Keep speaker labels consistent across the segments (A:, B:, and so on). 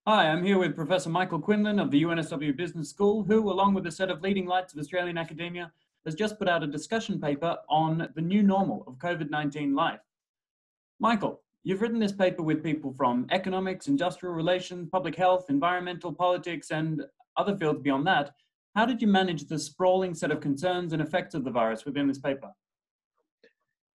A: Hi, I'm here with Professor Michael Quinlan of the UNSW Business School, who, along with a set of leading lights of Australian academia, has just put out a discussion paper on the new normal of COVID-19 life. Michael, you've written this paper with people from economics, industrial relations, public health, environmental politics, and other fields beyond that. How did you manage the sprawling set of concerns and effects of the virus within this paper?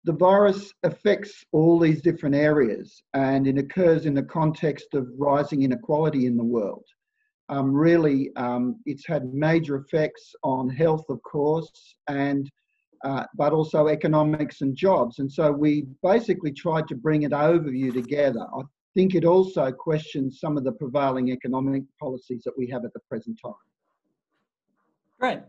B: The virus affects all these different areas and it occurs in the context of rising inequality in the world. It's had major effects on health, of course, but also economics and jobs. And so we basically tried to bring an overview together. I think it also questions some of the prevailing economic policies that we have at the present time.
A: Great.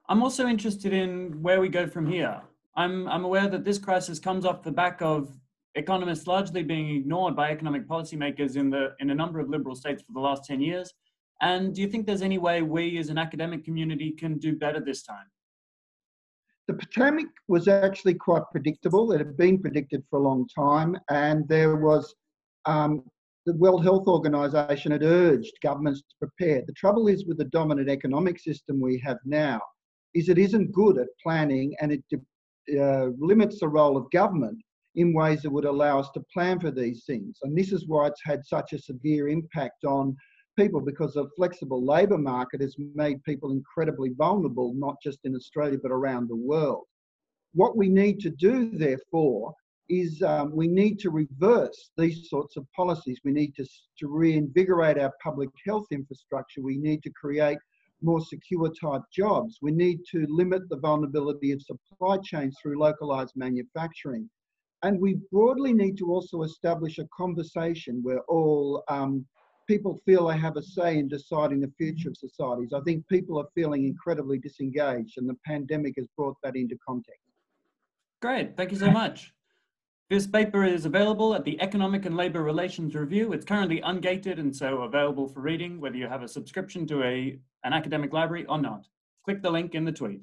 A: I'm also interested in where we go from here. I'm aware that this crisis comes off the back of economists largely being ignored by economic policymakers in a number of liberal states for the last 10 years. And do you think there's any way we as an academic community can do better this time?
B: The pandemic was actually quite predictable. It had been predicted for a long time, and there was the World Health Organization had urged governments to prepare. The trouble is with the dominant economic system we have now is it isn't good at planning, and it limits the role of government in ways that would allow us to plan for these things. And this is why it's had such a severe impact on people, because the flexible labour market has made people incredibly vulnerable, not just in Australia, but around the world. What we need to do, therefore, is we need to reverse these sorts of policies. We need to reinvigorate our public health infrastructure. We need to create more secure type jobs. We need to limit the vulnerability of supply chains through localized manufacturing. And we broadly need to also establish a conversation where all people feel they have a say in deciding the future of societies. I think people are feeling incredibly disengaged, and the pandemic has brought that into context.
A: Great, thank you so much. This paper is available at the Economic and Labour Relations Review. It's currently ungated and so available for reading, whether you have a subscription to an academic library or not. Click the link in the tweet.